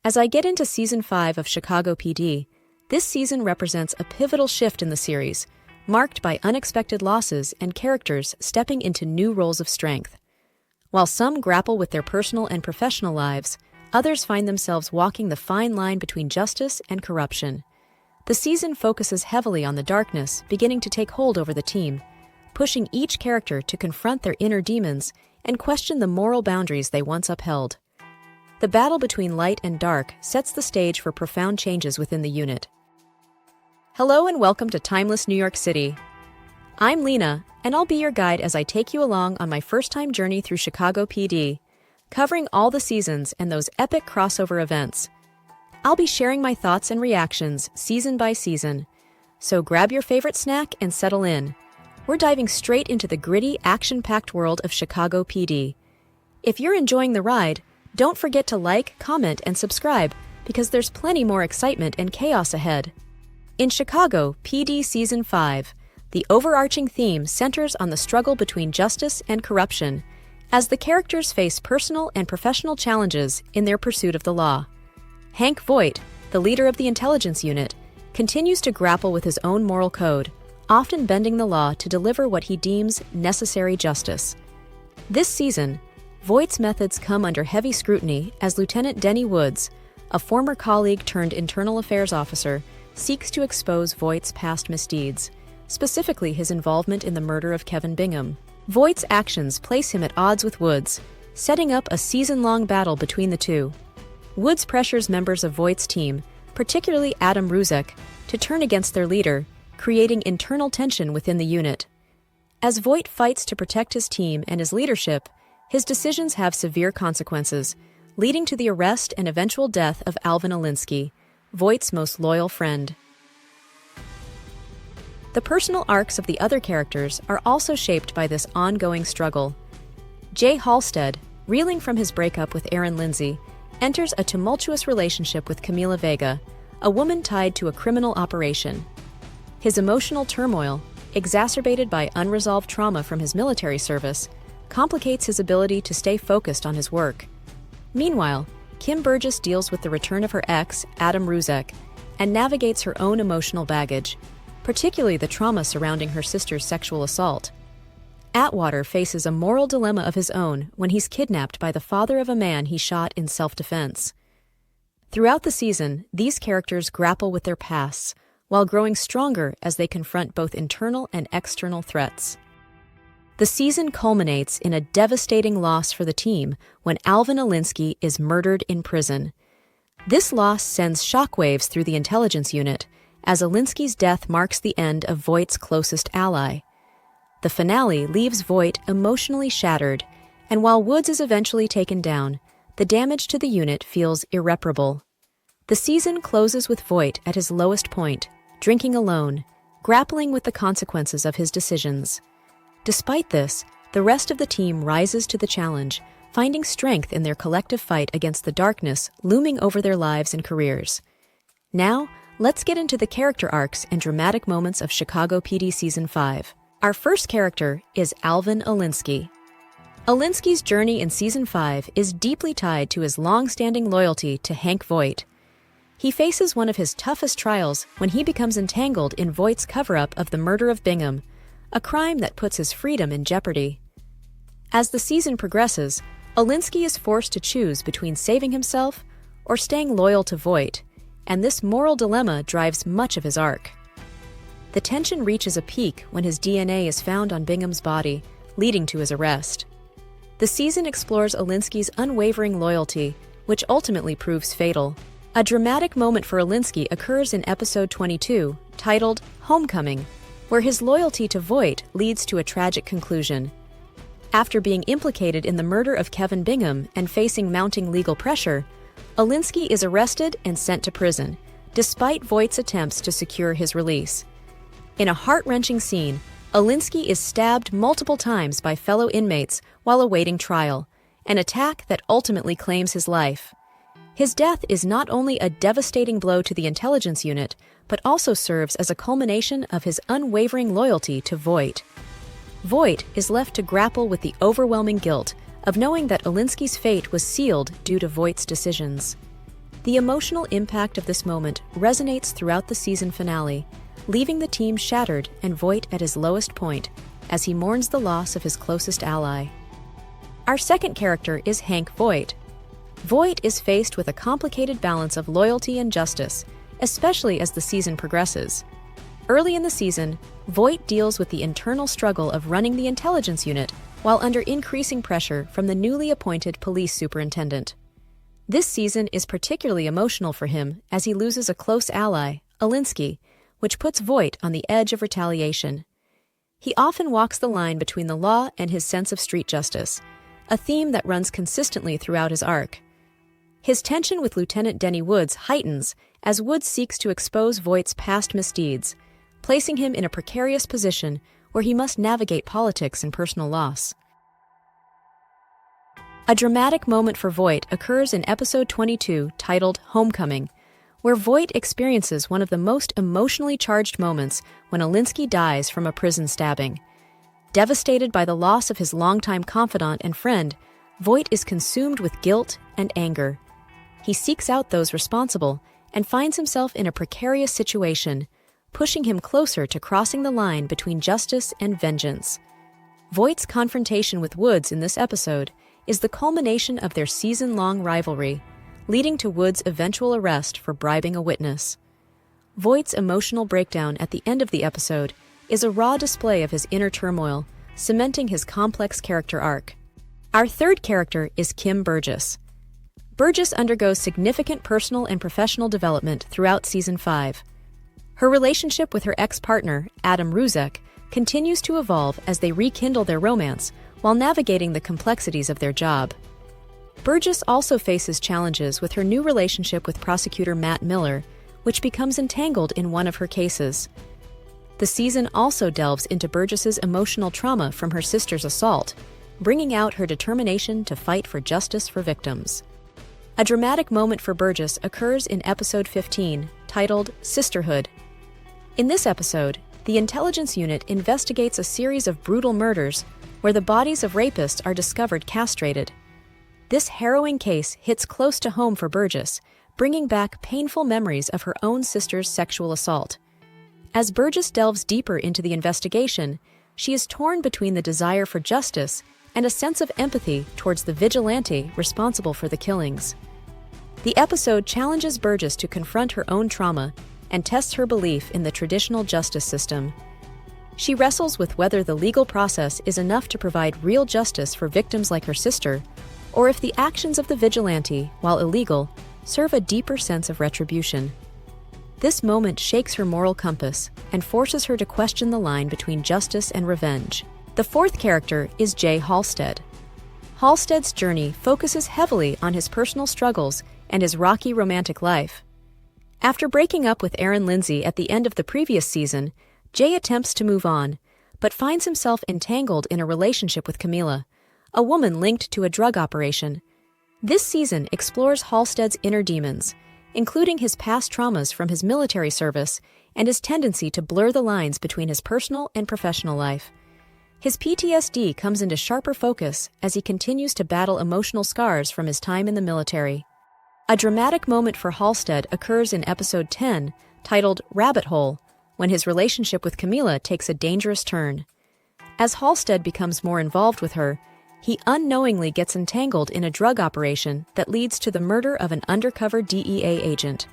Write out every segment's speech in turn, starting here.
As I get into Season 5 of Chicago P.D., this season represents a pivotal shift in the series, marked by unexpected losses and characters stepping into new roles of strength. While some grapple with their personal and professional lives, others find themselves walking the fine line between justice and corruption. The season focuses heavily on the darkness beginning to take hold over the team, pushing each character to confront their inner demons and question the moral boundaries they once upheld. The battle between light and dark sets the stage for profound changes within the unit. Hello and welcome to Timeless New York City. I'm Lena, and I'll be your guide as I take you along on my first-time journey through Chicago P.D., covering all the seasons and those epic crossover events. I'll be sharing my thoughts and reactions season by season, so grab your favorite snack and settle in. We're diving straight into the gritty, action-packed world of Chicago P.D. If you're enjoying the ride, don't forget to like, comment, and subscribe, because there's plenty more excitement and chaos ahead. In Chicago P.D. Season 5, the overarching theme centers on the struggle between justice and corruption, as the characters face personal and professional challenges in their pursuit of the law. Hank Voight, the leader of the intelligence unit, continues to grapple with his own moral code, often bending the law to deliver what he deems necessary justice. This season, Voight's methods come under heavy scrutiny as Lieutenant Denny Woods, a former colleague turned internal affairs officer, seeks to expose Voight's past misdeeds, specifically his involvement in the murder of Kevin Bingham. Voight's actions place him at odds with Woods, setting up a season-long battle between the two. Woods pressures members of Voight's team, particularly Adam Ruzek, to turn against their leader, creating internal tension within the unit. As Voight fights to protect his team and his leadership, his decisions have severe consequences, leading to the arrest and eventual death of Alvin Olinsky, Voight's most loyal friend. The personal arcs of the other characters are also shaped by this ongoing struggle. Jay Halstead, reeling from his breakup with Erin Lindsay, enters a tumultuous relationship with Camila Vega, a woman tied to a criminal operation. His emotional turmoil, exacerbated by unresolved trauma from his military service, complicates his ability to stay focused on his work. Meanwhile, Kim Burgess deals with the return of her ex, Adam Ruzek, and navigates her own emotional baggage, particularly the trauma surrounding her sister's sexual assault. Atwater faces a moral dilemma of his own when he's kidnapped by the father of a man he shot in self-defense. Throughout the season, these characters grapple with their pasts, while growing stronger as they confront both internal and external threats. The season culminates in a devastating loss for the team when Alvin Olinsky is murdered in prison. This loss sends shockwaves through the intelligence unit, as Olinsky's death marks the end of Voight's closest ally. The finale leaves Voight emotionally shattered, and while Woods is eventually taken down, the damage to the unit feels irreparable. The season closes with Voight at his lowest point, drinking alone, grappling with the consequences of his decisions. Despite this, the rest of the team rises to the challenge, finding strength in their collective fight against the darkness looming over their lives and careers. Now, let's get into the character arcs and dramatic moments of Chicago P.D. Season 5. Our first character is Alvin Olinsky. Olinsky's journey in Season 5 is deeply tied to his long-standing loyalty to Hank Voight. He faces one of his toughest trials when he becomes entangled in Voight's cover-up of the murder of Bingham, a crime that puts his freedom in jeopardy. As the season progresses, Olinsky is forced to choose between saving himself or staying loyal to Voight, and this moral dilemma drives much of his arc. The tension reaches a peak when his DNA is found on Bingham's body, leading to his arrest. The season explores Olinsky's unwavering loyalty, which ultimately proves fatal. A dramatic moment for Olinsky occurs in episode 22, titled Homecoming, where his loyalty to Voight leads to a tragic conclusion. After being implicated in the murder of Kevin Bingham and facing mounting legal pressure, Olinsky is arrested and sent to prison, despite Voight's attempts to secure his release. In a heart-wrenching scene, Olinsky is stabbed multiple times by fellow inmates while awaiting trial, an attack that ultimately claims his life. His death is not only a devastating blow to the intelligence unit, but also serves as a culmination of his unwavering loyalty to Voight. Voight is left to grapple with the overwhelming guilt of knowing that Olinsky's fate was sealed due to Voight's decisions. The emotional impact of this moment resonates throughout the season finale, leaving the team shattered and Voight at his lowest point as he mourns the loss of his closest ally. Our second character is Hank Voight. Voight is faced with a complicated balance of loyalty and justice, especially as the season progresses. Early in the season, Voight deals with the internal struggle of running the intelligence unit while under increasing pressure from the newly appointed police superintendent. This season is particularly emotional for him as he loses a close ally, Olinsky, which puts Voight on the edge of retaliation. He often walks the line between the law and his sense of street justice, a theme that runs consistently throughout his arc. His tension with Lieutenant Denny Woods heightens as Woods seeks to expose Voight's past misdeeds, placing him in a precarious position where he must navigate politics and personal loss. A dramatic moment for Voight occurs in episode 22, titled Homecoming, where Voight experiences one of the most emotionally charged moments when Olinsky dies from a prison stabbing. Devastated by the loss of his longtime confidant and friend, Voight is consumed with guilt and anger. He seeks out those responsible and finds himself in a precarious situation, pushing him closer to crossing the line between justice and vengeance. Voight's confrontation with Woods in this episode is the culmination of their season-long rivalry, leading to Woods' eventual arrest for bribing a witness. Voight's emotional breakdown at the end of the episode is a raw display of his inner turmoil, cementing his complex character arc. Our third character is Kim Burgess. Burgess undergoes significant personal and professional development throughout Season 5. Her relationship with her ex-partner, Adam Ruzek, continues to evolve as they rekindle their romance while navigating the complexities of their job. Burgess also faces challenges with her new relationship with prosecutor Matt Miller, which becomes entangled in one of her cases. The season also delves into Burgess's emotional trauma from her sister's assault, bringing out her determination to fight for justice for victims. A dramatic moment for Burgess occurs in episode 15, titled Sisterhood. In this episode, the intelligence unit investigates a series of brutal murders where the bodies of rapists are discovered castrated. This harrowing case hits close to home for Burgess, bringing back painful memories of her own sister's sexual assault. As Burgess delves deeper into the investigation, she is torn between the desire for justice and a sense of empathy towards the vigilante responsible for the killings. The episode challenges Burgess to confront her own trauma and tests her belief in the traditional justice system. She wrestles with whether the legal process is enough to provide real justice for victims like her sister, or if the actions of the vigilante, while illegal, serve a deeper sense of retribution. This moment shakes her moral compass and forces her to question the line between justice and revenge. The fourth character is Jay Halstead. Halstead's journey focuses heavily on his personal struggles and his rocky romantic life. After breaking up with Erin Lindsay at the end of the previous season, Jay attempts to move on, but finds himself entangled in a relationship with Camila, a woman linked to a drug operation. This season explores Halstead's inner demons, including his past traumas from his military service and his tendency to blur the lines between his personal and professional life. His PTSD comes into sharper focus as he continues to battle emotional scars from his time in the military. A dramatic moment for Halstead occurs in episode 10, titled Rabbit Hole, when his relationship with Camila takes a dangerous turn. As Halstead becomes more involved with her, he unknowingly gets entangled in a drug operation that leads to the murder of an undercover DEA agent.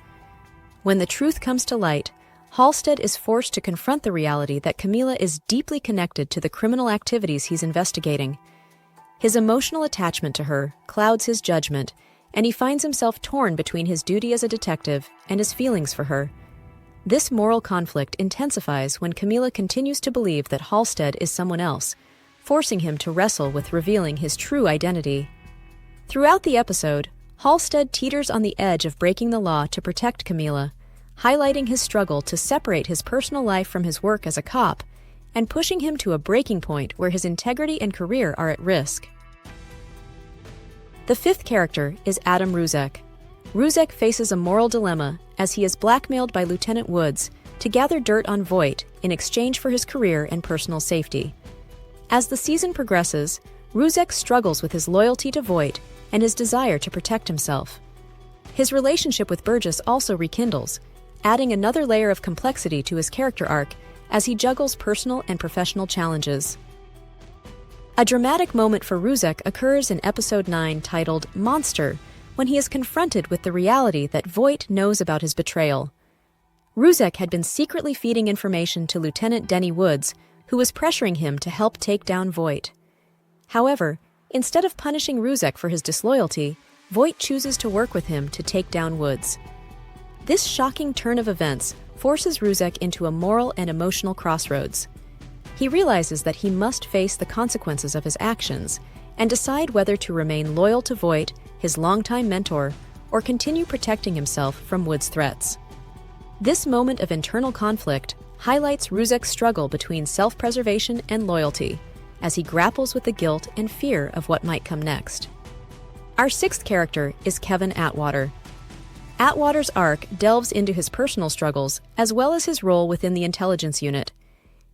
When the truth comes to light, Halstead is forced to confront the reality that Camila is deeply connected to the criminal activities he's investigating. His emotional attachment to her clouds his judgment, and he finds himself torn between his duty as a detective and his feelings for her. This moral conflict intensifies when Camila continues to believe that Halstead is someone else, forcing him to wrestle with revealing his true identity. Throughout the episode, Halstead teeters on the edge of breaking the law to protect Camila, highlighting his struggle to separate his personal life from his work as a cop and pushing him to a breaking point where his integrity and career are at risk. The fifth character is Adam Ruzek. Ruzek faces a moral dilemma as he is blackmailed by Lieutenant Woods to gather dirt on Voight in exchange for his career and personal safety. As the season progresses, Ruzek struggles with his loyalty to Voight and his desire to protect himself. His relationship with Burgess also rekindles, adding another layer of complexity to his character arc as he juggles personal and professional challenges. A dramatic moment for Ruzek occurs in Episode 9 titled Monster, when he is confronted with the reality that Voight knows about his betrayal. Ruzek had been secretly feeding information to Lieutenant Denny Woods, who was pressuring him to help take down Voight. However, instead of punishing Ruzek for his disloyalty, Voight chooses to work with him to take down Woods. This shocking turn of events forces Ruzek into a moral and emotional crossroads. He realizes that he must face the consequences of his actions and decide whether to remain loyal to Voight, his longtime mentor, or continue protecting himself from Woods' threats. This moment of internal conflict highlights Ruzek's struggle between self-preservation and loyalty, as he grapples with the guilt and fear of what might come next. Our sixth character is Kevin Atwater. Atwater's arc delves into his personal struggles as well as his role within the intelligence unit.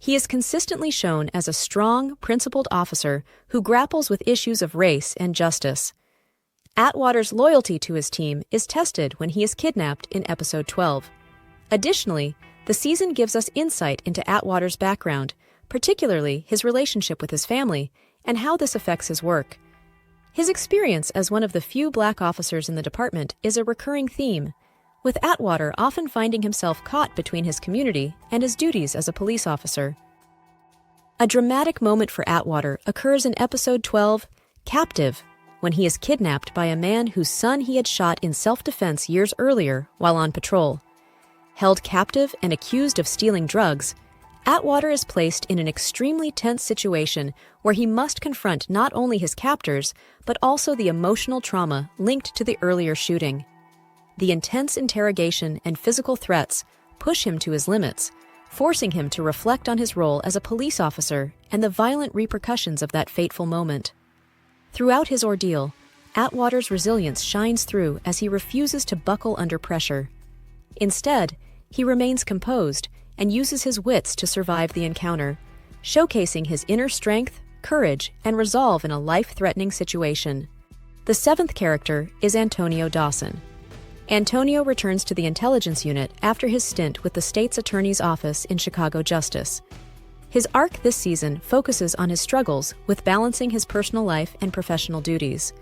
He is consistently shown as a strong, principled officer who grapples with issues of race and justice. Atwater's loyalty to his team is tested when he is kidnapped in Episode 12. Additionally, the season gives us insight into Atwater's background, particularly his relationship with his family, and how this affects his work. His experience as one of the few black officers in the department is a recurring theme, with Atwater often finding himself caught between his community and his duties as a police officer. A dramatic moment for Atwater occurs in Episode 12, Captive, when he is kidnapped by a man whose son he had shot in self-defense years earlier while on patrol. Held captive and accused of stealing drugs, Atwater is placed in an extremely tense situation where he must confront not only his captors, but also the emotional trauma linked to the earlier shooting. The intense interrogation and physical threats push him to his limits, forcing him to reflect on his role as a police officer and the violent repercussions of that fateful moment. Throughout his ordeal, Atwater's resilience shines through as he refuses to buckle under pressure. Instead, he remains composed and uses his wits to survive the encounter, showcasing his inner strength, courage, and resolve in a life-threatening situation. The seventh character is Antonio Dawson. Antonio returns to the intelligence unit after his stint with the state's attorney's office in Chicago Justice. His arc this season focuses on his struggles with balancing his personal life and professional duties.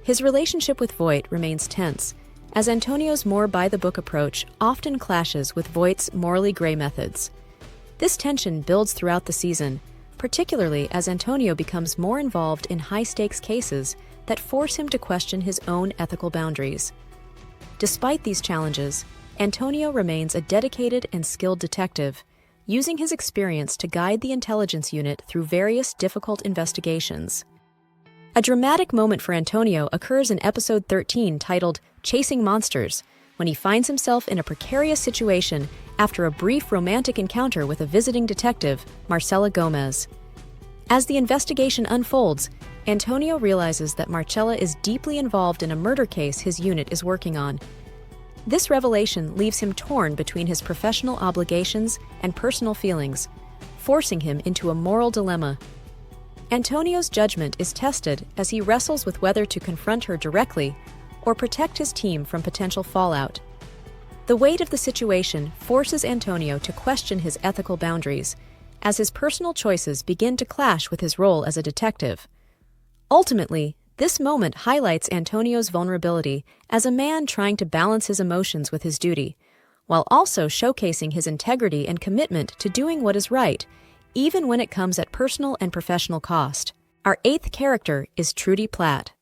His relationship with Voight remains tense, as Antonio's more by-the-book approach often clashes with Voight's morally gray methods. This tension builds throughout the season, particularly as Antonio becomes more involved in high-stakes cases that force him to question his own ethical boundaries. Despite these challenges, Antonio remains a dedicated and skilled detective, using his experience to guide the intelligence unit through various difficult investigations. A dramatic moment for Antonio occurs in Episode 13 titled Chasing Monsters, when he finds himself in a precarious situation after a brief romantic encounter with a visiting detective, Marcela Gomez. As the investigation unfolds, Antonio realizes that Marcela is deeply involved in a murder case his unit is working on. This revelation leaves him torn between his professional obligations and personal feelings, forcing him into a moral dilemma. Antonio's judgment is tested as he wrestles with whether to confront her directly or protect his team from potential fallout. The weight of the situation forces Antonio to question his ethical boundaries, as his personal choices begin to clash with his role as a detective. Ultimately, this moment highlights Antonio's vulnerability as a man trying to balance his emotions with his duty, while also showcasing his integrity and commitment to doing what is right, even when it comes at personal and professional cost. Our eighth character is Trudy Platt.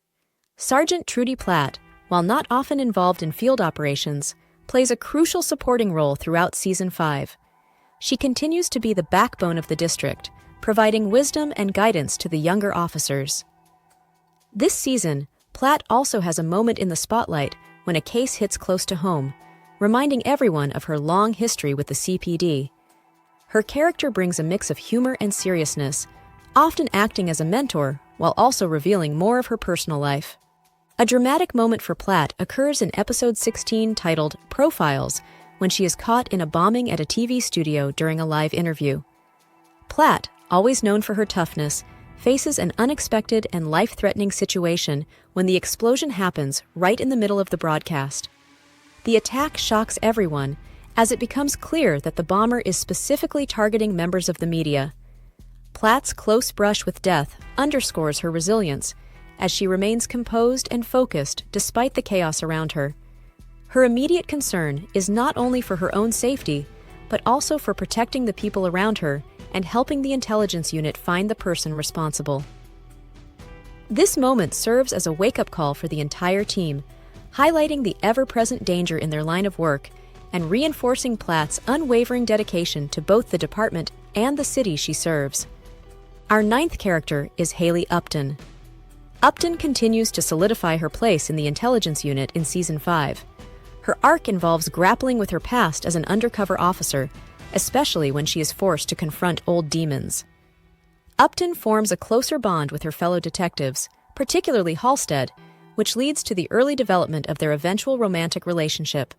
Sergeant Trudy Platt, while not often involved in field operations, plays a crucial supporting role throughout Season 5. She continues to be the backbone of the district, providing wisdom and guidance to the younger officers. This season, Platt also has a moment in the spotlight when a case hits close to home, reminding everyone of her long history with the CPD. Her character brings a mix of humor and seriousness, often acting as a mentor while also revealing more of her personal life. A dramatic moment for Platt occurs in Episode 16 titled Profiles, when she is caught in a bombing at a TV studio during a live interview. Platt, always known for her toughness, faces an unexpected and life-threatening situation when the explosion happens right in the middle of the broadcast. The attack shocks everyone, as it becomes clear that the bomber is specifically targeting members of the media. Platt's close brush with death underscores her resilience, as she remains composed and focused despite the chaos around her. Her immediate concern is not only for her own safety, but also for protecting the people around her and helping the intelligence unit find the person responsible. This moment serves as a wake-up call for the entire team, highlighting the ever-present danger in their line of work and reinforcing Platt's unwavering dedication to both the department and the city she serves. Our ninth character is Hailey Upton. Upton continues to solidify her place in the intelligence unit in Season 5. Her arc involves grappling with her past as an undercover officer, especially when she is forced to confront old demons. Upton forms a closer bond with her fellow detectives, particularly Halstead, which leads to the early development of their eventual romantic relationship.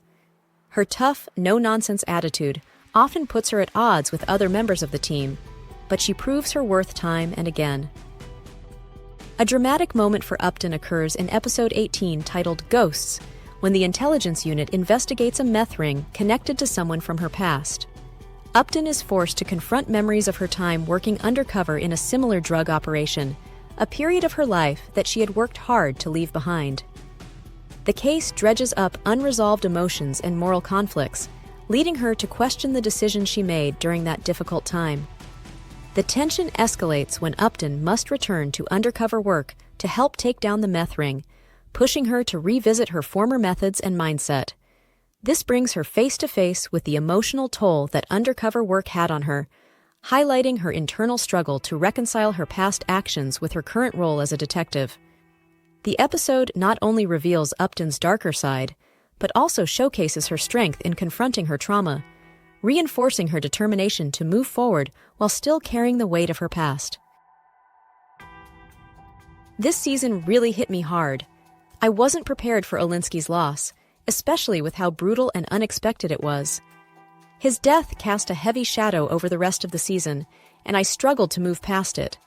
Her tough, no-nonsense attitude often puts her at odds with other members of the team, but she proves her worth time and again. A dramatic moment for Upton occurs in Episode 18 titled Ghosts, when the intelligence unit investigates a meth ring connected to someone from her past. Upton is forced to confront memories of her time working undercover in a similar drug operation, a period of her life that she had worked hard to leave behind. The case dredges up unresolved emotions and moral conflicts, leading her to question the decisions she made during that difficult time. The tension escalates when Upton must return to undercover work to help take down the meth ring, pushing her to revisit her former methods and mindset. This brings her face-to-face with the emotional toll that undercover work had on her, highlighting her internal struggle to reconcile her past actions with her current role as a detective. The episode not only reveals Upton's darker side, but also showcases her strength in confronting her trauma, reinforcing her determination to move forward while still carrying the weight of her past. This season really hit me hard. I wasn't prepared for Olinsky's loss, especially with how brutal and unexpected it was. His death cast a heavy shadow over the rest of the season, and I struggled to move past it.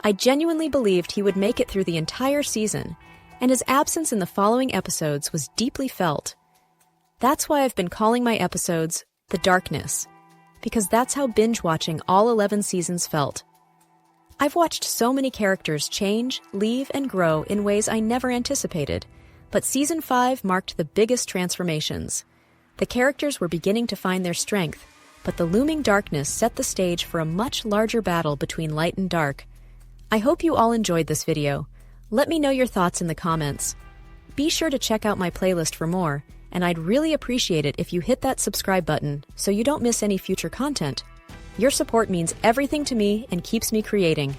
I genuinely believed he would make it through the entire season, and his absence in the following episodes was deeply felt. That's why I've been calling my episodes The Darkness, because that's how binge-watching all 11 seasons felt. I've watched so many characters change, leave, and grow in ways I never anticipated, but Season 5 marked the biggest transformations. The characters were beginning to find their strength, but the looming darkness set the stage for a much larger battle between light and dark. I hope you all enjoyed this video. Let me know your thoughts in the comments. Be sure to check out my playlist for more, and I'd really appreciate it if you hit that subscribe button so you don't miss any future content. Your support means everything to me and keeps me creating.